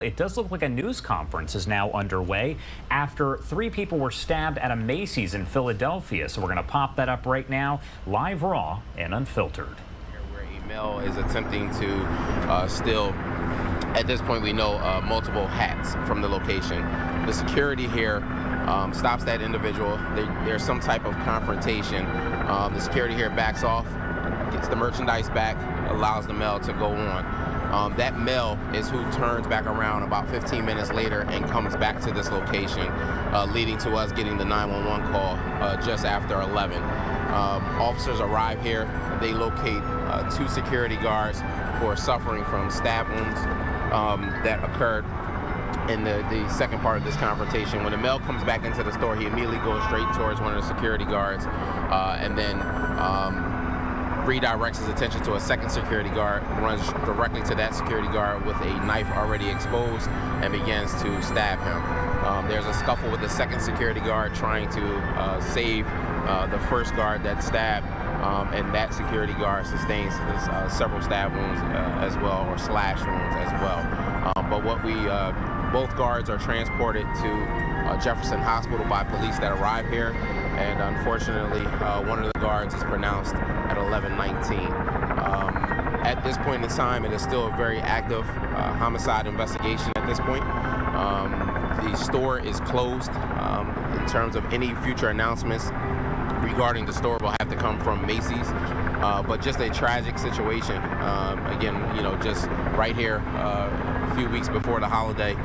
It does look like a news conference is now underway after 3 people were stabbed at a Macy's in Philadelphia. So we're going to pop that up right now, live, raw, and unfiltered. Where a male is attempting to steal, at this point we know, multiple hats from the location. The security here stops that individual. There's some type of confrontation. The security here backs off, gets the merchandise back, allows the male to go on. That male is who turns back around about 15 minutes later and comes back to this location, leading to us getting the 911 call just after 11. Officers arrive here. They locate 2 security guards who are suffering from stab wounds that occurred in the second part of this confrontation. When the male comes back into the store, he immediately goes straight towards one of the security guards and then redirects his attention to a second security guard, runs directly to that security guard with a knife already exposed and begins to stab him. There's a scuffle with the second security guard trying to save the first guard that stabbed, and that security guard sustains several stab wounds as well, or slash wounds as well. But what both guards are transported to Jefferson Hospital by police that arrive here, and unfortunately one of the guards is pronounced at 11:19. At this point in time, it is still a very active homicide investigation at this point. The store is closed. In terms of any future announcements regarding the store will have to come from Macy's, but just a tragic situation. Again, you know, just right here, a few weeks before the holiday,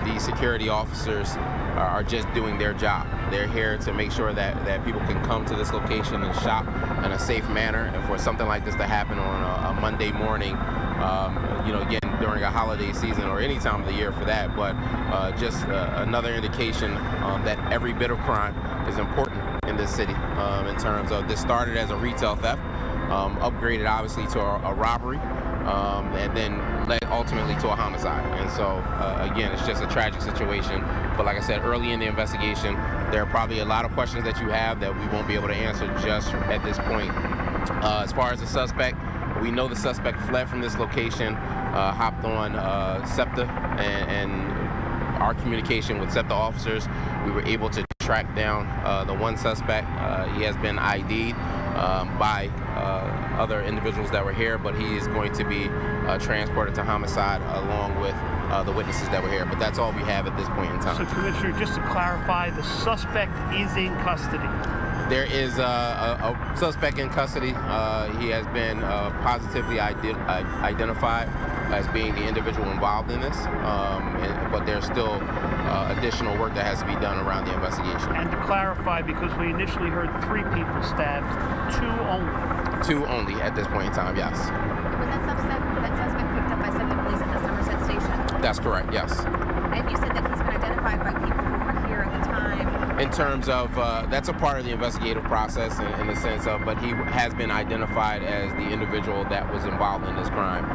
the security officers are just doing their job. They're here to make sure that people can come to this location and shop in a safe manner. And for something like this to happen on a Monday morning, you know, again, during a holiday season or any time of the year for that, but just another indication that every bit of crime is important in this city. In terms of this started as a retail theft, upgraded obviously to a robbery, and then led ultimately to a homicide. And so again, it's just a tragic situation. But like I said, early in the investigation, there are probably a lot of questions that you have that we won't be able to answer just at this point. As far as the suspect, we know the suspect fled from this location, hopped on SEPTA, and our communication with SEPTA officers, we were able to track down the one suspect. He has been ID'd by other individuals that were here, but he is going to be transported to homicide along with the witnesses that were here. But that's all we have at this point in time. So, Commissioner, just to clarify, the suspect is in custody. There is a suspect in custody. He has been positively identified as being the individual involved in this, but there's still additional work that has to be done around the investigation. And to clarify, because we initially heard 3 people stabbed, 2 only. 2 only at this point in time, yes. Was that suspect picked up by SEPTA police at the Somerset station? That's correct, yes. And you said that he's been identified by people who were here at the time. In terms of, that's a part of the investigative process in the sense of, but he has been identified as the individual that was involved in this crime.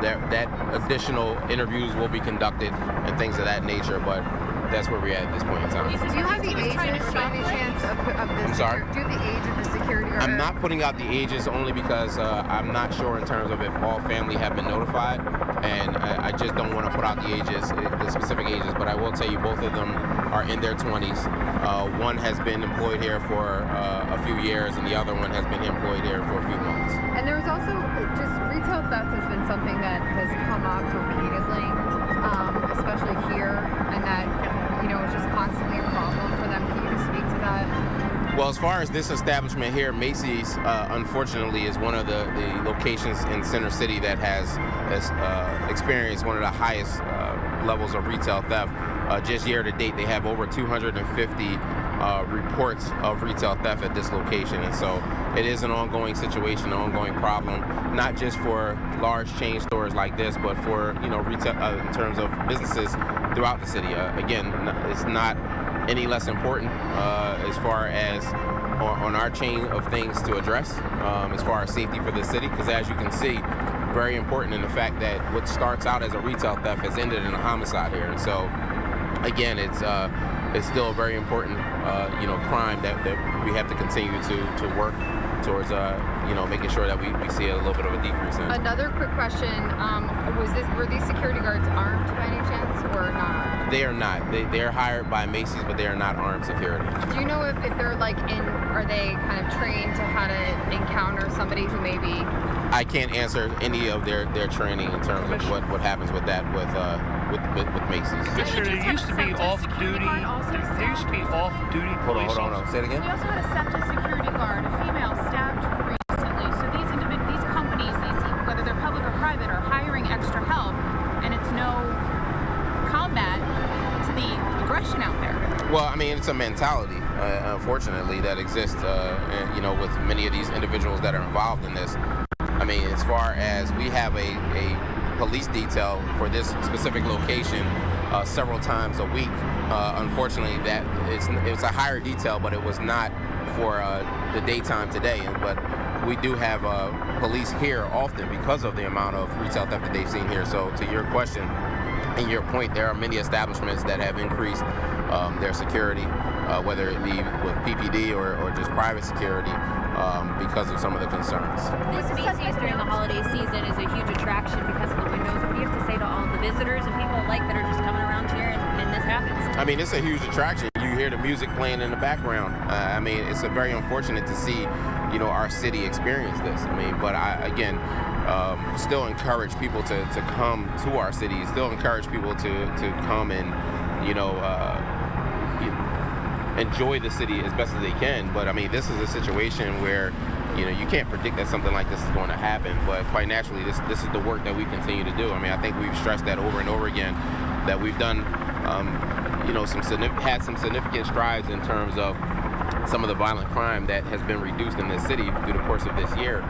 That additional interviews will be conducted and things of that nature, but that's where we're at this point in time. Do you have the ages by any chance of the I'm sorry? Do you have the age of the security guard? I'm not putting out the ages only because I'm not sure in terms of if all family have been notified, and I just don't want to put out the ages, the specific ages, but I will tell you both of them are in their 20s. One has been employed here for a few years, and the other one has been employed here for a few months. And there was also just retail theft has been something that has come up repeatedly, especially here, and that, you know, it's just constantly a problem for them. Can you just speak to that? Well, as far as this establishment here, Macy's, unfortunately, is one of the locations in Center City that has experienced one of the highest levels of retail theft. Just year to date, they have over 250 reports of retail theft at this location, and so it is an ongoing situation, an ongoing problem, not just for large chain stores like this, but for, you know, retail in terms of businesses throughout the city. Again, it's not any less important as far as on our chain of things to address as far as safety for the city, because as you can see, very important in the fact that what starts out as a retail theft has ended in a homicide here. And so again, it's still a very important you know, crime that we have to continue to work towards you know, making sure that we see a little bit of a decrease in. Another quick question, were these security guards armed by any They are not. They're hired by Macy's, but they are not armed security. Do you know if they're like are they kind of trained to how to encounter somebody who may be? I can't answer any of their training in terms of what happens with that with Macy's. Commissioner, there used to be off-duty. There used to be off-duty police. Hold on. Say it again. We also had a SEPTA security guard, a female, stabbed recently. So these companies, whether they're public or private, are hiring extra help, and it's no combat to the aggression out there. Well, I mean, it's a mentality, unfortunately, that exists, with many of these individuals that are involved in this. I mean, as far as we have a police detail for this specific location several times a week, unfortunately, that it's a higher detail, but it was not for the daytime today. But we do have police here often because of the amount of retail theft that they've seen here. So to your question and your point, there are many establishments that have increased their security, whether it be with PPD or just private security, because of some of the concerns. This Macy's during the holiday season is a huge attraction because of the windows. What do you have to say to all the visitors and people alike that are just coming around here and this happens? I mean, it's a huge attraction. You hear the music playing in the background. I mean, it's very unfortunate to see, our city experience this. I mean, but again, still encourage people to come to our city. Still encourage people to come and, enjoy the city as best as they can. But I mean, this is a situation where you can't predict that something like this is going to happen, but quite naturally this is the work that we continue to do. I mean, I think we've stressed that over and over again, that we've done had some significant strides in terms of some of the violent crime that has been reduced in this city through the course of this year,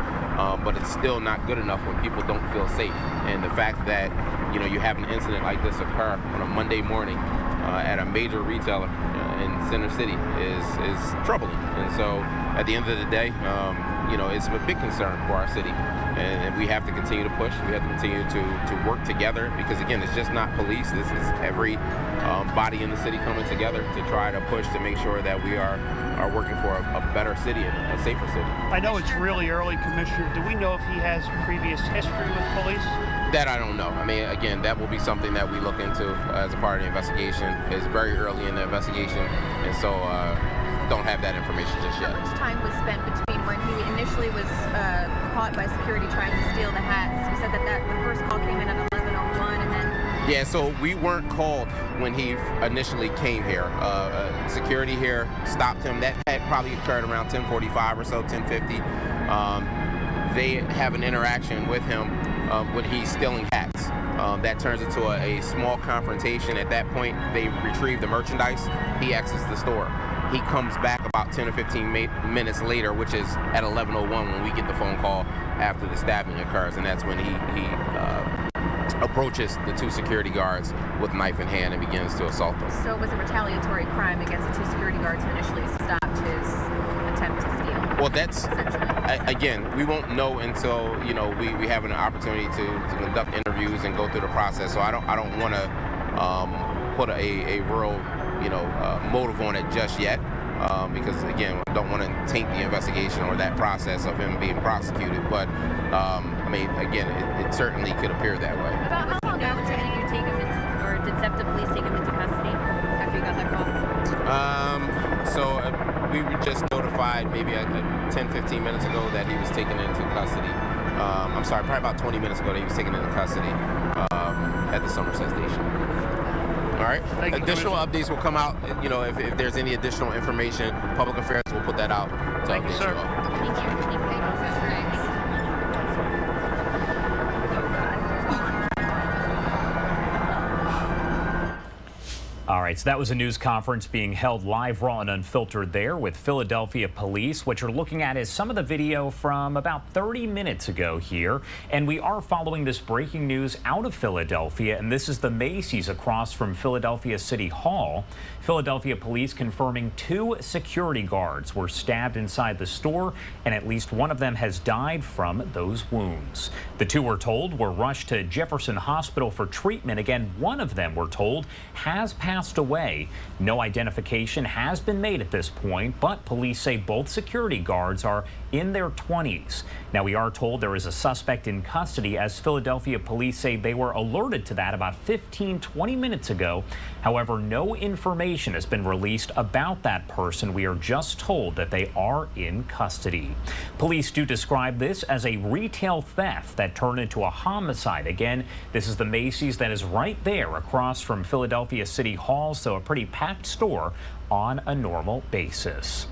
but it's still not good enough when people don't feel safe. And the fact that you have an incident like this occur on a Monday morning at a major retailer in Center City is troubling. And so at the end of the day, it's a big concern for our city, and we have to continue to push. We have to continue to work together, because again, it's just not police. This is every body in the city coming together to try to push to make sure that we are working for a better city and a safer city. I know it's really early, Commissioner. Do we know if he has previous history with police? That I don't know. I mean, again, that will be something that we look into as a part of the investigation. It's very early in the investigation, and so don't have that information just yet. How much time was spent between when he initially was caught by security trying to steal the hats? You said that the first call came in at 11:01, and then... Yeah, so we weren't called when he initially came here. Security here stopped him. That had probably occurred around 10:45 or so, 10:50. They have an interaction with him when he's stealing hats. That turns into a small confrontation. At that point, they retrieve the merchandise. He exits the store. He comes back about 10 or 15 minutes later, which is at 11:01 when we get the phone call after the stabbing occurs, and that's when he approaches the two security guards with knife in hand and begins to assault them. So it was a retaliatory crime against the two security guards who initially stopped his attempt to steal. Well, that's, again, we won't know until, we have an opportunity to conduct interviews and go through the process. So I don't want to put a real, motive on it just yet, because, again, I don't want to taint the investigation or that process of him being prosecuted. But, I mean, again, it certainly could appear that way. About how long ago did you take him or did SEPTA police take him into custody after you got that call? We were just notified maybe 10-15 minutes ago that he was taken into custody. I'm sorry, probably about 20 minutes ago that he was taken into custody at the Somerset station. All right. Additional updates will come out. If there's any additional information, Public Affairs will put that out. Thank you, sir. Thank you. All right, so that was a news conference being held live, raw, and unfiltered there with Philadelphia police. What you're looking at is some of the video from about 30 minutes ago here. And we are following this breaking news out of Philadelphia, and this is the Macy's across from Philadelphia City Hall. Philadelphia police confirming 2 security guards were stabbed inside the store, and at least one of them has died from those wounds. The 2, we're told, were rushed to Jefferson Hospital for treatment. Again, one of them, we're told, has passed passed away. No identification has been made at this point, but police say both security guards are in their 20s. Now, we are told there is a suspect in custody, as Philadelphia police say they were alerted to that about 15-20 minutes ago. However, no information has been released about that person. We are just told that they are in custody. Police do describe this as a retail theft that turned into a homicide. Again, this is the Macy's that is right there across from Philadelphia City Hall, so a pretty packed store on a normal basis.